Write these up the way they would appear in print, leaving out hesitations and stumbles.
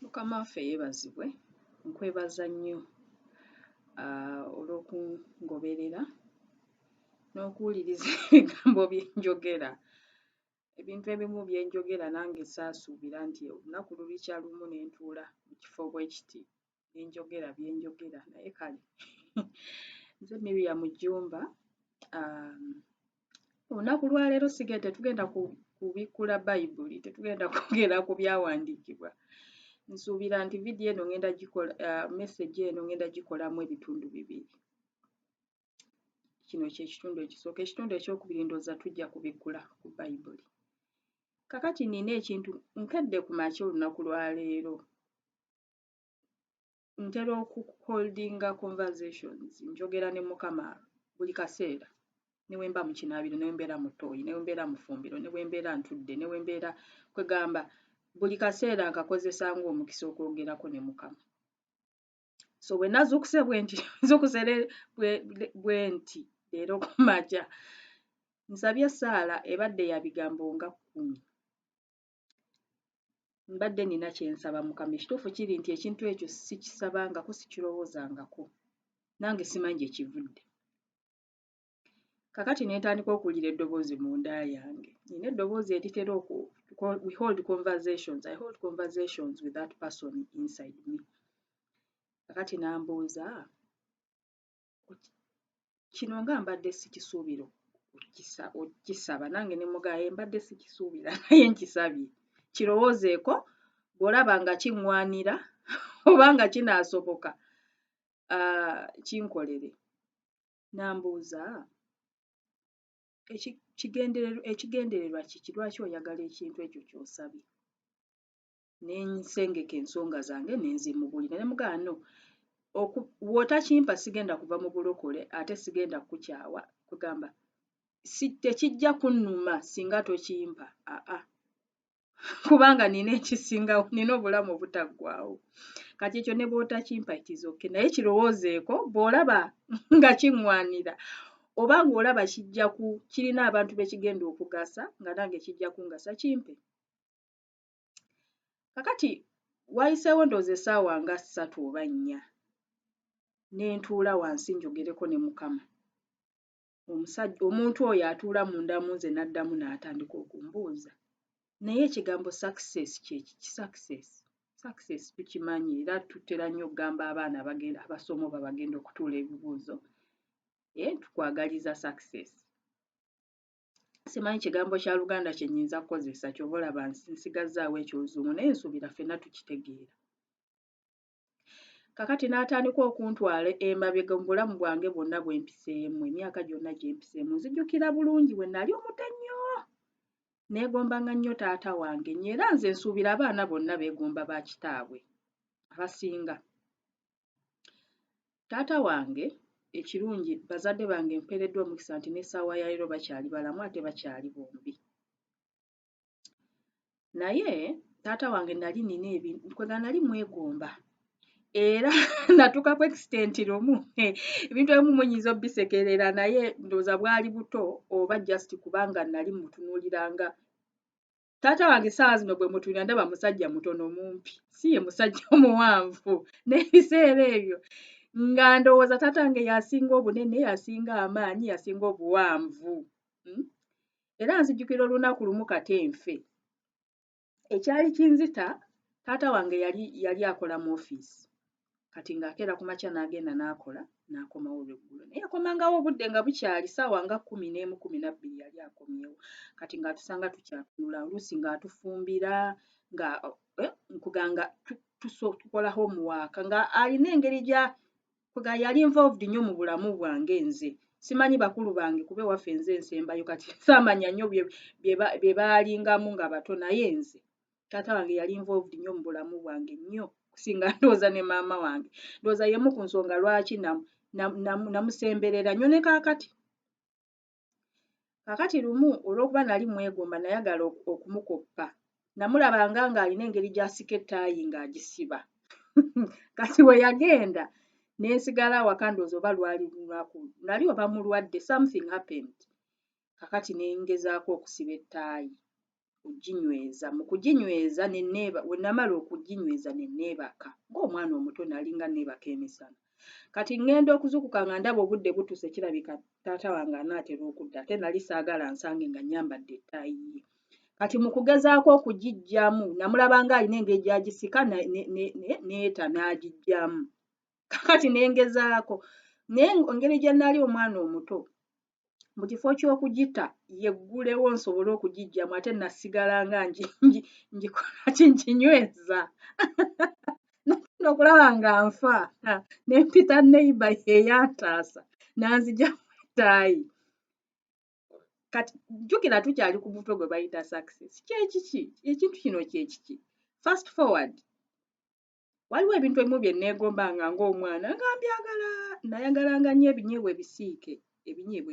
Mukama waffe yeebazibwe, nkwebaza nnyo olw'okungoberera n'okuwuliriza ebigambo bye njogera. Ebintu ebimu bye njogera nange saasuubira nti olunaku lulikya lumu ne ntuula mu kifo bwe kiti ne njogera bye njogera, naye kale nze Miriam Jjumba. Olunaku lwa leero tetugenda kubikkula Bayibuli, tetugenda kwogera ku byawandiikibwa. Nsuubira nti vidiyo eno ngenda gikola, message eno ngenda gikolamu ebitundu bibiri. Kino ky'ekitundu ekisooka. Ekitundu ekyokubiri ndowooza tujja kubikkula ku Bayibuli. Kakati nina ekintu nkedde ku makya olunaku lwa leero. Ntera okuholdinga conversations, njogera ne Mukama buli kaseera. Ne bwe mba mu kinaabiro, ne bwe mbeera mu ttooyi, ne bwe mbeera mu ffumbiro, ne bwe mbeera ntudde, ne bwe mbeera kwegamba buli kaseera nkakozesa ng'omukisa okwogerako ne Mukama. So bwe nazuukuse bwe nti leero ku makya nsabye Saala ebadde ya bigambo nga 10. Mbadde nina kye nsaba Mukama. Ekituufu kiri nti ekintu ekyo sikisabangako, sikirowoozangako, nange simanyi gye kivudde. Kakati ne ntandika okuwulira eddoboozi munda yange. Nina eddoboozi eritera we hold conversations. I hold conversations with that person inside me. Kakati nambuuza, kino nga mbadde sikisuubira okukisaba, nange ne mugamba mbadde sikisuubira naye nkisabye. Kirowoozeeko, bw'olaba nga kiŋŋwanira oba nga kinaasoboka kinkolere. Nambuuza, ekigendererwa kiki, lwaki oyagala ekintu ekyo ky'osabye? Ne nsengeka ensonga zange ne nzimubuulira. Ne mugamba no, bw'otakimpa sigenda kuva mu bulokole ate sigenda kukukyawa, kugamba tekijja kunnuma singa tokimpa. Kubanga nina ekisingawo, nina obulamu obutaggwaawo. Kati ekyo ne bw'otakimpa it is okay, naye kirowoozeeko, bw'olaba nga kiŋŋwanira oba ng'olaba kirina abantu be kigenda okugasa nga nange kijja kungasa, kimpe. Kakati wayiseewo ndowooza essaawa nga 3 oba 4 ne ntuula wansi njogereko ne Mukama. Omuntu oyo atuula munda mu nze n'addamu n'atandika okumbuuza, naye ekigambo success kyeki? Success tukimanyi era tutera nnyo okugamba abaana abasoma oba bagenda okutuula ebibuuzo, tukwagaliza success. Simanyi kigambo kya Luganda kye nnyinza kukozesa ky'oba olaba nsigazzaawo eky'Oluzungu, naye nsuubira ffenna tukitegeera. Kakati n'atandika okuntwala emabega mu bulamu bwange bwonna bwe mpiseemu, emyaka gyonna gye mpiseemu. Nzijukira bulungi bwe nnali omuto ennyo, neegombanga nnyo taata wange nnyo, era nze nsuubira abaana bonna beegomba ba kitaabwe abasinga. Taata wange ekirungi, bazadde bange mpeereddwa omukisa nti n'essaawa ya leero bakyali balamu ate bakyali bombi. Naye taata wange nali mwegomba, era natuuka ku extent lumu ebintu ebimu muyinza obisekerera, naye ndowooza bwali buto oba just kubanga nali mutunuuliranga. Taata wange essaawa zino bwe mutunuulira ndaba musajja mutono mumpi, si ye musajja omuwanvu. N'ebiseera ebyo nga ndowooza taata wange yasinga obunene, yasinga amaanyi, yasinga obuwanvu. Era nzijukira olunaku lumu katenfe ekyali kinzita. Taata wange yali akola mu ofiisi, kati ng'akeera ku makya n'agenda n'akola, n'akomawo olweggulo. Naye yakomangawo obudde nga bukyali ssaawa nga 11, 12 yali akomyewo. Kati ng'atusanga tukyatunula, oluusi ng'atufumbira, nkuganga tukola homework, nga alina engeri yali involved nnyo mu bulamu bwange nze. Simanyi bakulu bange kuba ewaffe nze nsembayo, kati saamanya nnyo bye baalingamu nga bato, naye nze taata wange yali involved nnyo mu bulamu bwange nnyo kusinga ndowooza ne maama wange. Ndowooza y'emu ku nsonga lwaki namusemberera nnyo ne kaakati. Kaakati lumu olw'okuba nali mwegomba nayagala okumukoppa. Namulabanga ng'alina engeri gy'asika ettaayi ng'agisiba. Kati we yagenda ne nsigala awaka, ndowooza oba lwali lunaku nali oba mulwadde, something happened. Kaakati ne ngezaako okusiba ettaayi. oginyweza mu kuginyweza we namala okuginyweza ne neebaka ng'omwana omuto nalinga neebaka emisana kati ŋŋenda okuzukuka nga ndaba obudde butuuse kirabika taata wange anaatera okudda ate nali saagala nsange nga nnyambadde ettaayi ye kati mu kugezaako okugiggyamu namulaba ng'alina engeri gy'agisika neeta n'agiggyamu kati ne ngezaako naye engeri gye nali omwana omuto mu kifo ky'okugita yeggulewo nsobole okugiggyamu ate nasigala nga ngikola kinkinyweza okulaba nga nfa ne mpita neighbour eyantaasa n'anzigyamu ettaayi kati jjukira tukyali ku mutwe gwe bayita success kyekiki ekintu kino kyekiki fast forward waliwo ebintu ebimu bye neegombanga ng'omwana nga mbyagala nayagalanga nnyo ebinyeebwa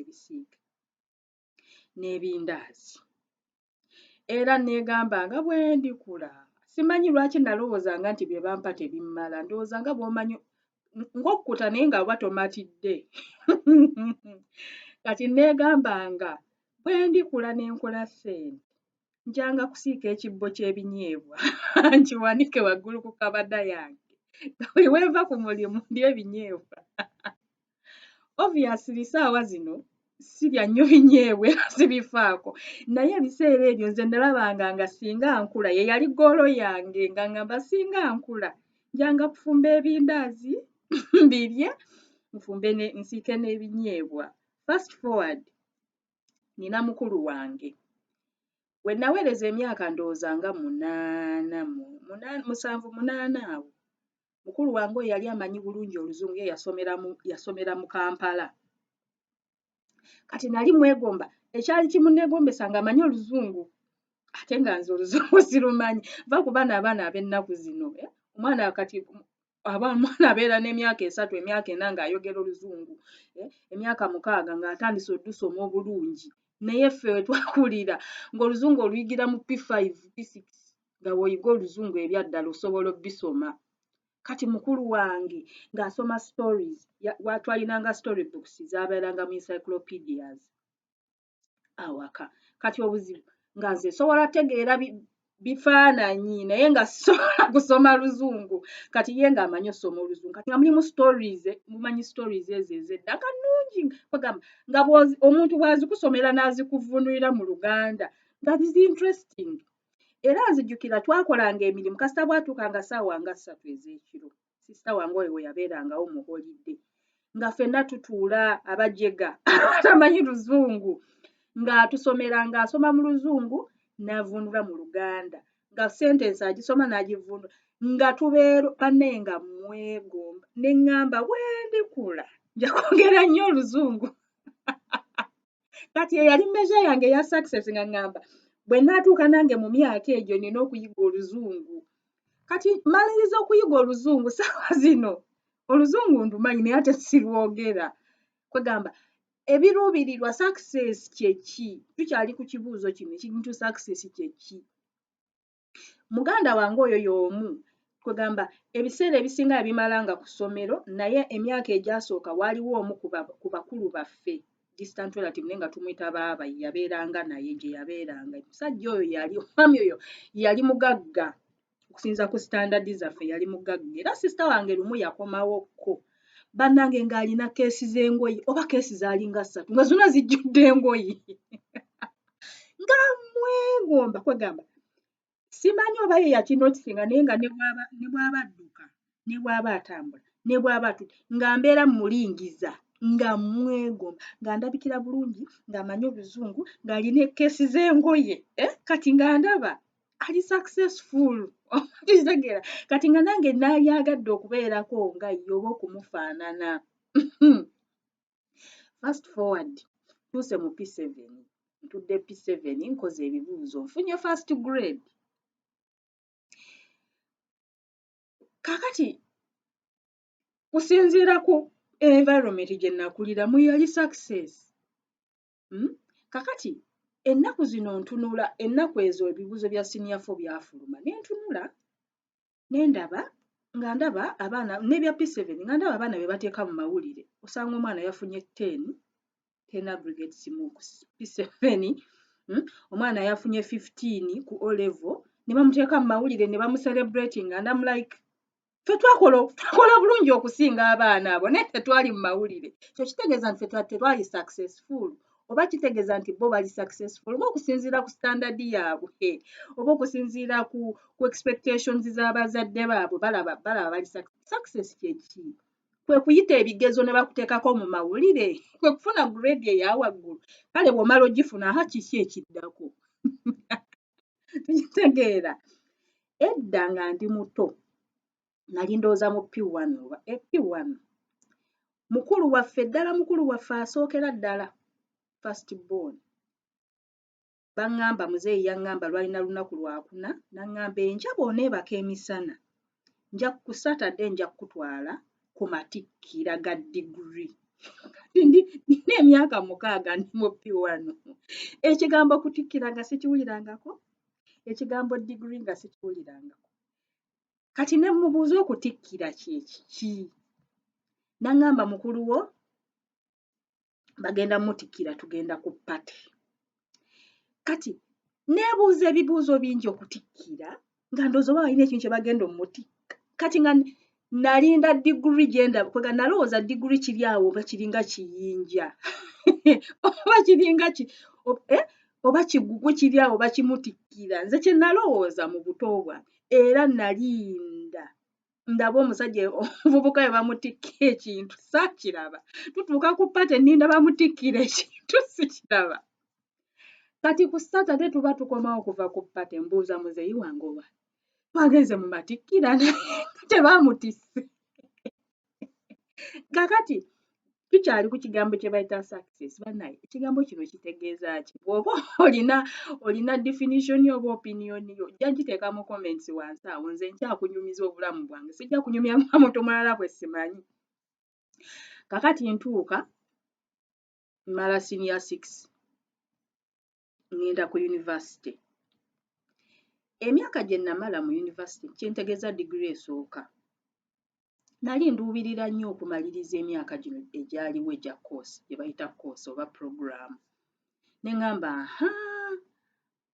ebisiike n'ebindaazi era neegambanga bwe ndikula simanyi lwaki nalowoozanga nti bye bampa tebimmala ndowooza nga bw'omanyi ng'okkuta naye nga oba tomatidde kati neegambanga bwe ndikula ne nkola ssente njanga kusiika ekibbo ky'ebinyeebwa nkiwanike waggulu ku kabada yange nga buli wenva ku mulimu ndya ebinyeebwa obviously ssaawa zino sirya nnyo binyeebwa era sibifaako naye ebiseera ebyo nze nalabanga nga singa nkula ye yali ggoolo yange nga ngamba singa nkula njanga kufumba ebindaazi mbirye nfumbe nsiike n'ebinyeebwa fast forward nina mukulu wange we naweereza emyaka ndowooza nga 7-8 awo mukulu wange oyo yali amanyi bulungi oluzungu ye yasomera mu Kampala kati nali mwegomba ekyali kimuneegombesa nga amanyi oluzungu ate nga nze oluzungu sirumanyi va ku abaana ab'ennaku zino omwana kati omwana abeera n'emyaka 3 emyaka 4 ng'ayogera oluzungu emyaka 6 ng'atandise oddusoma obulungi naye ffe we twakulira ng'oluzungu oluyigira mu P5 P6 nga bw'oyiga oluzungu ebyaddala osobola obbisoma kati mukulu wange ng'asoma stories twalinanga story books zaabeeranga mu encyclopedias awaka kati obuzibu nga nze sobola tegeera bifaananyi naye nga sobola kusoma luzungu kati ye ng'amanyi osoma oluzungu kati nga mulimu stories mumanyi stories ezo ez'edda nga nnungi bagamba nga omuntu bw'azikusomera n'azikuvvuunulira mu Luganda nga zi interesting era nzijjukira twakolanga emirimu kasita bwatuukanga ssaawa nga 3 ez'ekiro sisita wange oyo we yabeerangawo mu holidde nga ffenna tutuula abajega tamanyi luzungu ng'atusomera ng'asoma mu luzungu n'avvuunula mu Luganda nga sentensi agisoma n'agivvuunula nga tubeera bannaye nga mwegomba ne ŋŋamba bwe ndikula nja kwogera nnyo oluzungu kati eyali measure yange eya success nga ŋŋamba bwe naatuuka nange mu myaka egyo nina okuyiga oluzungu kati maliriza okuyiga oluzungu ssaawa zino oluzungu ndumanyi naye ate sirwogera kwegamba ebiruubirirwa success kyeki tukyali ku kibuuzo kino ekintu success kyeki muganda wange oyo y'omu kwegamba ebiseera ebisinga yabimala nga ku ssomero naye emyaka egyasooka waaliwo omu ku bakulu baffe distant relative naye nga tumuyita baaba yabeeranga naye gye yabeeranga omusajja oyo omwami oyo yali mugagga okusinza ku standard zaffe yali mugagga era sisita wange lumu yakomawokko bannange ng'alina keesi z'engoye oba keesi zaalinga 3 nga zonna zijjudde engoye nga mwegomba kwegamba simanyi oba ye yakinotisinga naye nga ne bw'aba adduka ne bw'aba atambula ne bw'aba atudde nga mbeera mulingiza nga mwegomba nga ndabikira bulungi ng'amanyi oluzungu ng'alina keesi z'engoye kati nga ndaba ali successful kitegeera kati nga nange naalyagadde okubeerako nga ye oba okumufaanana fast forward tuuse mu P7 ntudde P7 nkoze ebibuuzo nfunye first grade kakati kusinziira ku environment gye nakuliramu yali success kakati ennaku zino ntunula ennaku ezo ebibuuzo bya senior 4 byafuluma ne ntunula ne ndaba abaana n'ebya P7 nga ndaba abaana be bateeka mu mawulire osanga omwana yafunye 10 aggregates mu P7 omwana yafunye 15 ku O level ne bamuteeka mu mawulire ne bamucelebrating and I'm like ffe twakola bulungi okusinga abaana abo naye tetwali mu mawulire ekyo kitegeeza nti ffe tetwali successful oba kitegeeza nti bo bali successful oba okusinziira ku standard yaabwe oba okusinziira ku expectations z'abazadde baabwe balaba bali success kyeki kwe kuyita ebigezo ne bakuteekako mu mawulire kwe kufuna grade eyawaggulu kale bw'omala ogifuna kiki ekiddako tukitegeera edda nga ndi muto nali ndowooza mu P1 oba P1 mukulu waffe asookera ddala first born baŋŋamba muzeeyi yaŋŋamba lwalina lunaku lwakuna naŋŋamba enkya bw'oneebaka emisana ku Saturday nja kukutwala ku matikkira ga diguri nina emyaka 6 ndi mu P1 ekigambo kutikkira nga sikiwulirangako ekigambo diguri nga sikiwulirangako kati ne mubuuza okutikkira kyeki naŋŋamba mukulu wo bagenda mutikkira tugenda ku pate kati neebuuza ebibuuzo bingi okutikkira nga ndowooza oba balina ekintu kye bagenda omutikka kati nga nalinda diguri gyenda kwega nalowooza diguri kiri awo oba kiringa kiyinja oba kiringa oba kigugu kiri awo bakimutikkira nze kye nalowooza mu buto bwange era nalinda ndaba omusajja omuvubuka we bamutikka ekintu saakiraba tutuuka ku pate ninda bamutikkira ekintu sikiraba kati ku Saturday tuba tukomawo okuva ku pate mbuuza muzeeyi wange oba twagenze mu matikkira tebamutisse kakati tukyali ku kigambo kye bayita success bannaye ekigambo kino kitegeeza ki bw'oba olina definition oba opinion yo ojja giteeka mu comments wansi awo nze nkyakunyumiza obulamu bwange sijja kunyumya muntu mulala bwe simanyi kakati ntuuka mala senior 6 ngenda ku university emyaka gye namala mu university kyentegeeza degree esooka nali nduubirira nnyo okumaliriza emyaka gino egyaliwo egya course gye bayita course oba program ne ŋŋamba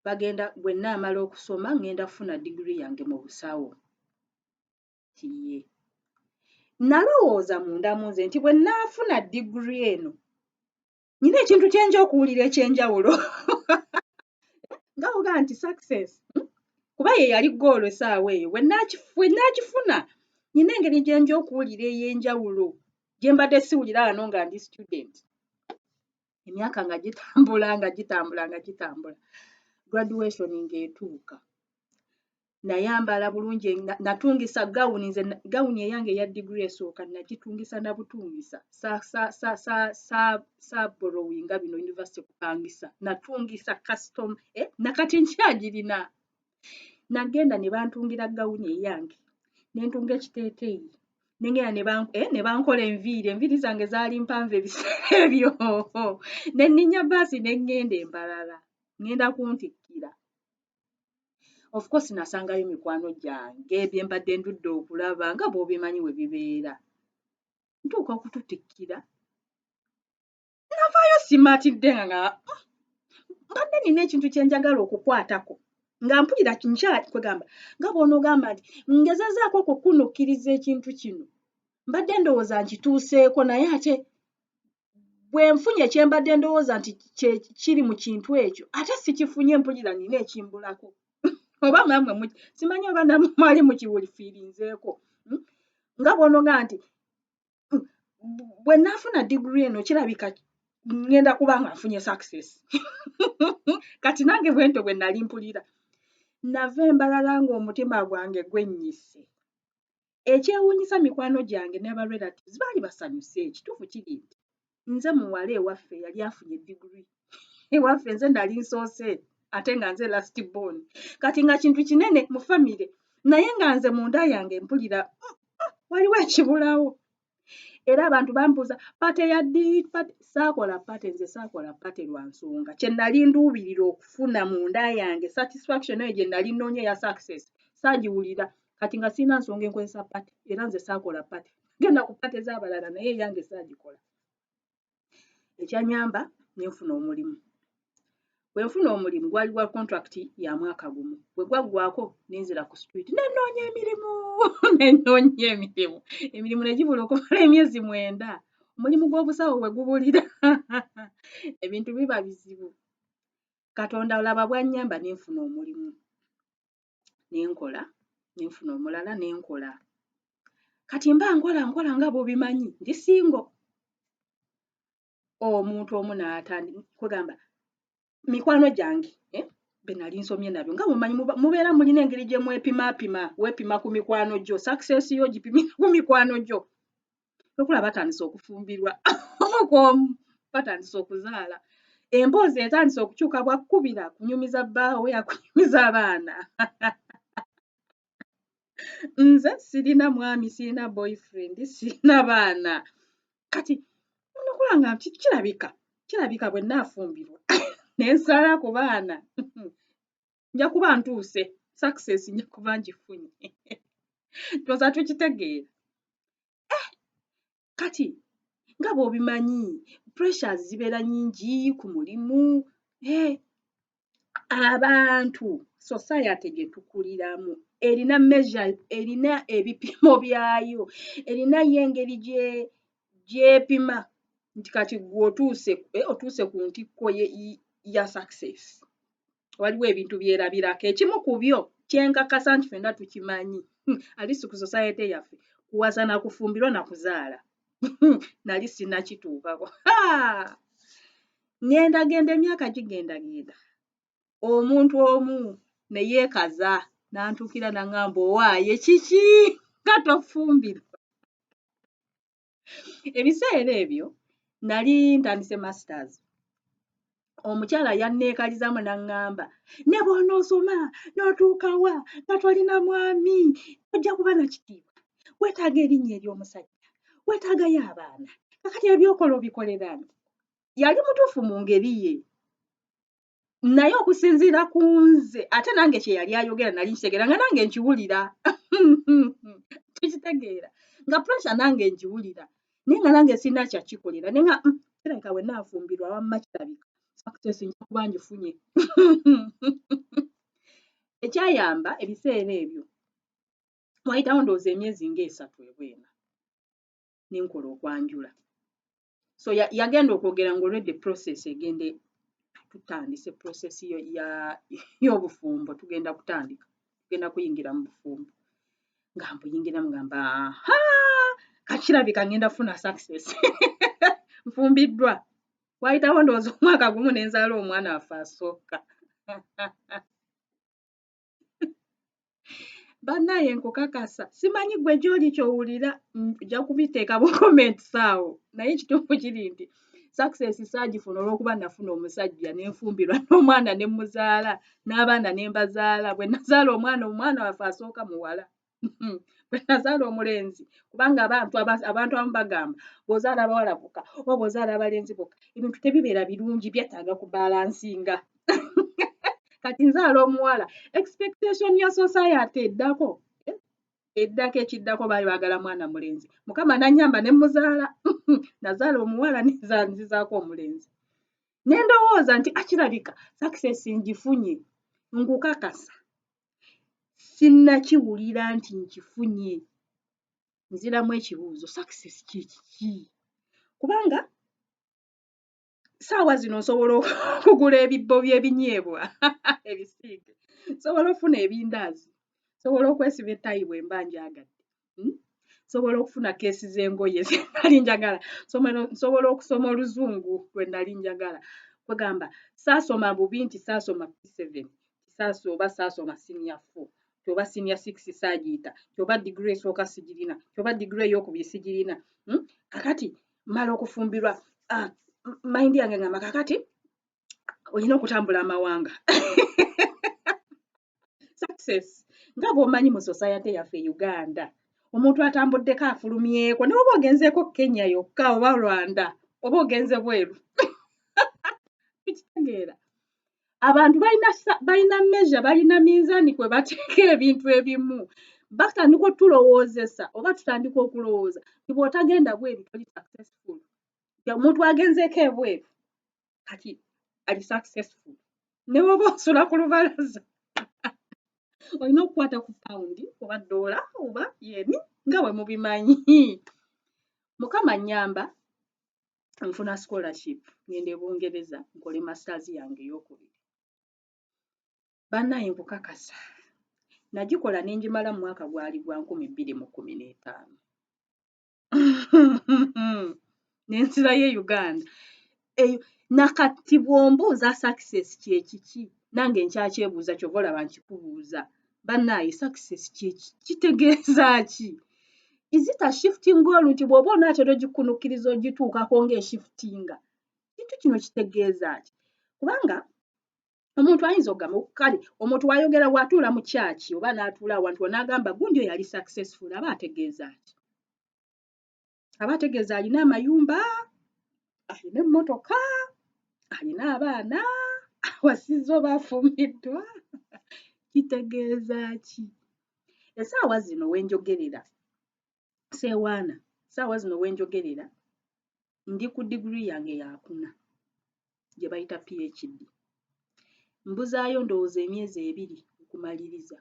bagenda bwe nnaamala okusoma ngenda kufuna degree yange mu busawo kiye nalowooza munda mu nze nti bwe nnaafuna degree eno nyina ekintu kyenja okuwulira ekyenjawulo nga oga nti success kuba ye yali goolo essaawa eyo bwe nnaakifuna nyina engeri gyenja okuwulira ey'enjawulo gye mbadde siwulira wano nga ndi student emyaka nga gitambula graduation ng'etuuka nayambala bulungi natungisa gawuni eyange eya degree esooka nagitungisa na butungisa borrowinga bino university kupangisa natungisa custom nakati nkyagirina nagenda ne bantungira gawuni eyange nentunga ekiteeteeyi nengenda ne bankola enviiri zange zaali mpanvu ebiseera ebyo ne nninnya baasi ne ngenda embalala ngenda kuntikkira of course nasangayo mikwano gyange bye mbadde ndudde okulaba nga bw'obimanyi we bibeera ntuuka okututikkira navaayo simatidde nga mbadde nina ekintu kye njagala okukwatako nga mpulira kwegamba nga bw'onoogamba nti ngezezaako okukunukkiriza ekintu kino mbadde ndowooza nkituuseeko naye ate bwe nfunye kye mbadde ndowooza nti kiri mu kintu ekyo ate sikifunye mpulira nina ekimbulako oba mwamwe simanyi oba namwe mwali mukiwulifiirinzeeko nga bw'onoogamba nti bwe naafuna degree eno kirabika ngenda kuba nga nfunye success kati nange bwento bwe nali mpulira nava embalala ng'omutima gwange gwennyise ekyewuunyisa mikwano gyange n'abarelatives baali basanyuse ekituufu kiri nti nze muwala ewaffe yali afunye degree ewaffe nze nali nsoose ate nga nze last born kati nga kintu kinene mu famire naye nga nze munda yange mpulira waliwo ekibulawo era abantu bambuuza pate yaddi saakola pate lwa nsonga kye nali nduubirira okufuna munda yange satisfaction eyo gye nali nnoonya ya success saagiwulira kati nga sirina nsonga enkozesa pate era nze saakola pate genda ku pate z'abalala naye eyange saagikola ekyanyamba ne nfuna omulimu bwe nfuna omulimu gwali gwa contract ya mwaka gumu bwe gwaggwako nenzira ku street nenoonya emirimu ne gibula okumala emyezi 9 omulimu gw'obusawo bwe gubulira ebintu biba bizibu Katonda olaba bwannyamba nenfuna omulimu nenkola nenfuna omulala nenkola kati mba nkola nga bw'obimanyi ndi singo omuntu omu kugamba mikwano gyange be nali nsomye nabyo nga mumanyi mubeera mulina engeri gye weepima ku mikwano gyo success yo gipimira ku mikwano gyo okula batandise okufumbirwa omu batandise okuzaala emboozi etandise okukyuka bwakkubira kunyumiza bbaawe akunyumiza abaana nze sirina mwami sirina boyfriend sirina baana kati nokula nga kirabika bwe naafumbirwa nensala ku baana nja kuba ntuuse success nja kuba ngifunye twoza tukitegeera kati nga bw'obimanyi pressures zibeera nnyingi ku mulimu abantu society gye tukuliramu erina measure erina ebipimo byayo erina yo engeri gyepima nti kati gwe otuuse ku ntikko ya success waliwo ebintu byerabirako ekimu ku byo kyenkakasa nti ffenna tukimanyi alisi ku society yaffe kuwasa na kufumbirwa na kuzaala nali sinnakituukako genda emyaka gigenda omuntu omu ne yeekaza n'antuukira n'aŋŋamba owaaye kiki nga tofumbirwa ebiseera ebyo nali ntandise masters omukyala yanneekalizamu n'aŋŋamba ne bw'onoosoma n'otuukawa nga tolina mwami ojja kuba na kitiibwa weetaaga erinnya ery'omusajja weetaagayo abaana kakati ebyokola obikoleraani yali mutuufu mu ngeri ye naye okusinziira ku nze ate nange kye yali ayogera nali nkitegeera nga nange nkiwulira tukitegeera nga pressure nange nkiwulira naye nga nange sirina kyakikolera naye nga kirabika bwe naafumbirwa wamma kirabika success nja kuba ngifunye ekyayamba ebiseera ebyo wayitawo ndowooza emyezi ng'esatu ebwena nenkola okwanjula so yagenda okwogera ng'olwedde process egende tutandise process y'obufumbo tugenda kuyingira mu bufumbo nga mbuyingiramu gamba kakirabika ngenda kufuna success nfumbiddwa wayitawo ndowooza omwaka gumu nenzaala omwana waffe asooka bannaye nkukakasa simanyi gwe gy'oli ky'owulira nja kubiteeka mu comments awo naye ekituufu kiri nti success saagifuna olw'okuba nafuna omusajja nenfumbirwa n'omwana ne muzaala n'abaana ne mbazaala bwe nazaala omwana waffe asooka muwala bwe nazaala omulenzi kubanga abantu abamu bagamba bw'ozaala abawala bokka oba bw'ozaala abalenzi bokka ebintu tebibeera birungi byetaaga kubalansinga kati nzaala omuwala expectation ya society eddako ekiddako baali baagala mwana mulenzi mukama nannyamba ne muzaala nazaala omuwala nzizaako omulenzi ne ndowooza nti akirabika success ngifunye nkukakasa sinnakiwulira nti nkifunye nziramu ekibuuzo success kiki kubanga saawa zino nsobola okugula ebibbo by'ebinyeebwa ebisiige nsobola okufuna ebindaazi nsobola okwesiba ettayi bwe mba njagadde nsobola okufuna keesi z'engoye ze nali njagala nsobola okusoma oluzungu lwe nali njagala kwegamba saasoma bubi nti saasoma P7 oba saasoma senior 4 oba senior 6 saagiyita oba degree esooka sigirina oba degree ey'okubiri sigirina kakati mala okufumbirwa mind yange ngamba kakati olina okutambula amawanga success nga bw'omanyi mu society yaffe e Uganda omuntu atambuddeko afulumyeko ne oba ogenzeeko Kenya yokka oba Rwanda oba ogenze bweru tukitegeera abantu balina measure balina minzaani kwe bateeka ebintu ebimu batandika otulowoozesa oba tutandika okulowooza ti bw'otagenda bweru toli successful omuntu agenzeeko ebweru kati ali successful ne woba osula ku lubalaza olina okukwata ku paundi oba dola oba yeni nga bwe mubimanyi. Mukama nnyamba nfuna scholarship ngende Bungereza nkole masters yange ey'okubiri. Bannaye nkukakasa nagikola ne ngimala mu mwaka gwali gwa 2015 n'ensirayo e Uganda. Nakati bw'ombuuza success kyekiki nange nkyakyebuuza kyova olaba nkikubuuza. Bannaye success kitegeeza ki? Is it a shifting goal nti bw'oba onaatera ogikunukkiriza ogituukako ng'eshiftinga? Kintu kino kitegeeza ki? Kubanga omuntu ayinza okugamba kale omuntu wayogera bw'atuula mu kyaki oba n'atuula awantu n'agamba gundi oyo yali successful aba ategeeza ki? Aba ategeeza alina amayumba, alina emmotoka, alina abaana, awasizza oba afumbiddwa. Kitegeeza ki? Essaawa zino wenjogerera seewaana, essaawa zino wenjogerera ndi ku digiri yange yakuna gye bayita PhD. Mbuzaayo ndowooza emyezi 2 okumaliriza.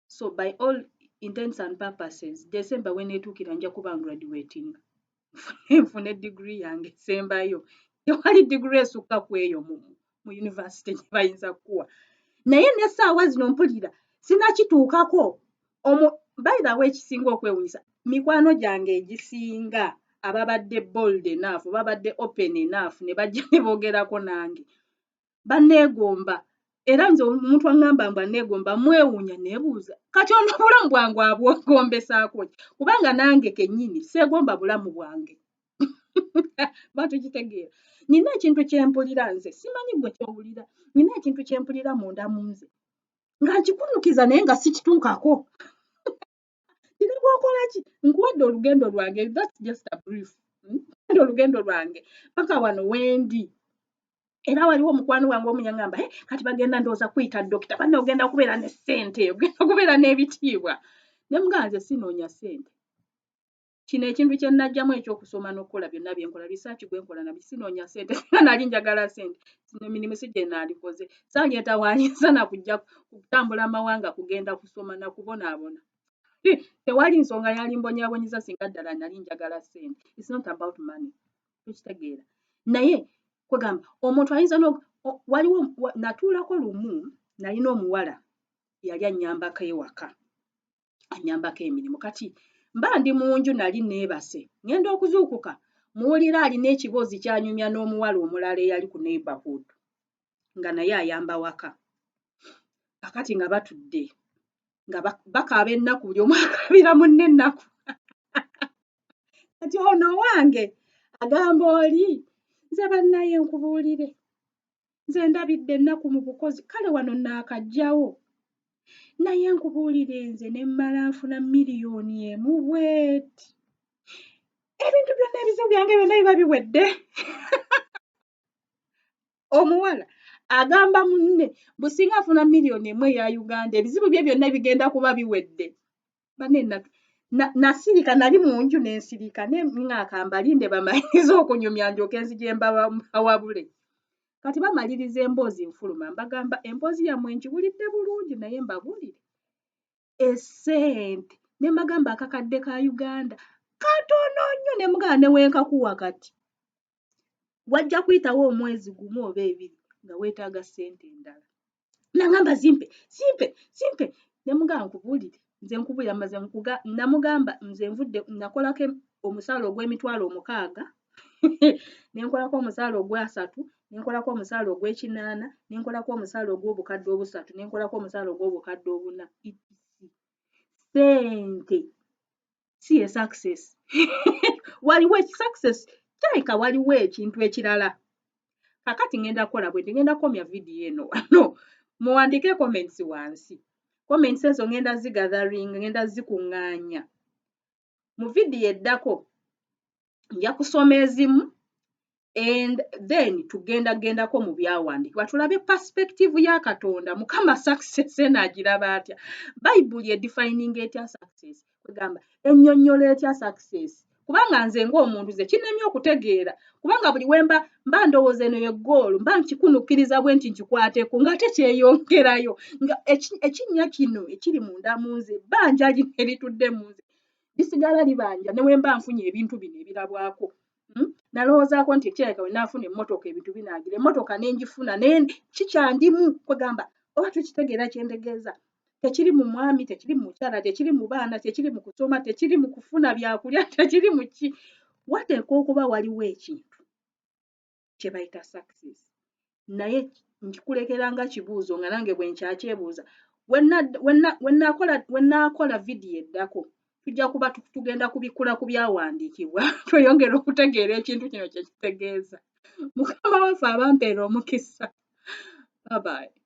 So by all intents and purposes December weneetuukira nja kuba graduating nfune digiri yange esembayo. Tewali digiri esukka ku eyo mu university gye bayinza kuwa. Naye n'essaawa zino mpulira sinakituukako. By the way ekisinga okwewunyisa mikwano gyange egisinga ababadde bold enough babadde open enough ne bajja ne boogerako nange banneegomba. Era nze omuntu aŋŋamba mbu anneegomba mwewuunya neebuuza kati ono obulamu bwange abwegombesaako ki? Kubanga nange kennyini seegomba bulamu bwange. Batukitegeera. Nina ekintu kye mpulira nze simanyi gwe ky'owulira. Nina ekintu kye mpulira munda mu nze nga nkikunukiza naye nga sikituukako. Nina bw'okola ki? Nkuwadde olugendo lwange, that's just a brief. Olugendo lwange paka wano wendi. Era waliwo omukwano wange omu yaŋŋamba kati bagenda ndowooza kuyita dokita banne ogenda kubeera ne ssente ogenda kubeera n'ebitiibwa. Ne mugamba nze sinoonya ssente. Kino ekintu kye nnajjamu ekyokusoma n'okukola byonna bye nkola research gwe nkola nabyo sinoonya ssente. Singa nali njagala ssente emirimu si gye naalikoze. Saalyeetawaanyisa na kujja kutambula amawanga kugenda kusoma na kubonaabona. Tewali nsonga yali mbonyaabonyeza singa ddala nali njagala ssente. It's not about money. Tukitegeera. Naye kwegamba omuntu ayinza waliwo natuulako lumu nalina omuwala yali annyambako ewaka annyambako emirimu kati mba ndi mu nju nali neebase ngenda okuzuukuka muwulira alina ekiboozi kyanyumya n'omuwala omulala eyali ku neighborhood nga naye ayamba waka kakati nga batudde nga bakaaba ennaku buli omu akaabira munne ennaku kati ono wange agamba oli nze bannaye nkubuulire nze ndabidde ennaku mu bukozi kale wano naakajjawo naye nkubuulire nze ne mmala nfuna miliyoni emu bweti ebintu byonna ebizibu byange byonna biba biwedde. Omuwala agamba munne businga afuna miliyoni emu eya Uganda ebizibu bye byonna bigenda kuba biwedde. Banne nasirika nali mu nju n'ensirika n'akambalinde bamaliriza okunyumya ndyoke nzije mbawabule. Kati bamaliriza emboozi nfuluma mbagamba emboozi yammwe nkiwulidde bulungi naye mbabuulire essente ne mbagamba akakadde ka Uganda katono nnyo ne mugamba ne wenkakuwa kati wajja kuyitawo omwezi gumu oba 2 nga weetaaga ssente endala. Nagamba zimpe ne mugamba nkubuulire nze nkubulira maze namugamba nze nvudde nakolako omusaala ogw'emitwalo 6 ne nkolako omusaala ogw'3 ne nkolako omusaala ogw'ekinaana ne nkolako omusaala ogw'obukadde 3 ne nkolako omusaala ogw'obukadde 4. Ssente si ye success. Waliwo success kirabika waliwo ekintu ekirala. Kakati ngenda kukola bwe ngenda kukomya vidiyo eno wano muwandiike comments wansi. Comments ezo ngenda zigathering ngenda zikuŋŋaanya. Mu vidiyo eddako nja kusoma ezimu and then tugendagendako mu byawandiikibwa tulabe perspective ya Katonda Mukama success enaagiraba atya. Bayibuli edifining etya success kwegamba ennyonnyola etya success kubanga nze ng'omuntu ze kinnemye okutegeera kubanga buli wemba mba ndowooza eno ye ggoolo mba nkikunukkiriza bwe nti nkikwateko ng'ate kyeyongerayo nga ekinnya kino ekiri munda mu nze bbanja lino eritudde mu nze lisigala libanja ne wemba nfunye ebintu bino ebirabwako. Nalowoozaako nti ekirabika we naafuna emmotoka ebintu binaagira emmotoka ne ngifuna kikyandimu kwegamba oba tukitegeera kye ntegeeza tekiri mu mwami tekiri mu mukyala tekiri mu baana tekiri mu kusoma tekiri mu kufuna byakulya tekiri mu ki wateekwa okuba waliwo ekintu kye bayita success naye nkikulekera nga kibuuzo nga nange bwe nkyakyebuuza we nnaakola vidiyo eddako tujja kuba tugenda kubikula ku byawandiikibwa tweyongera okutegeera ekintu kino kye kitegeeza. Mukama waffe abampeera omukisa. Bye bye.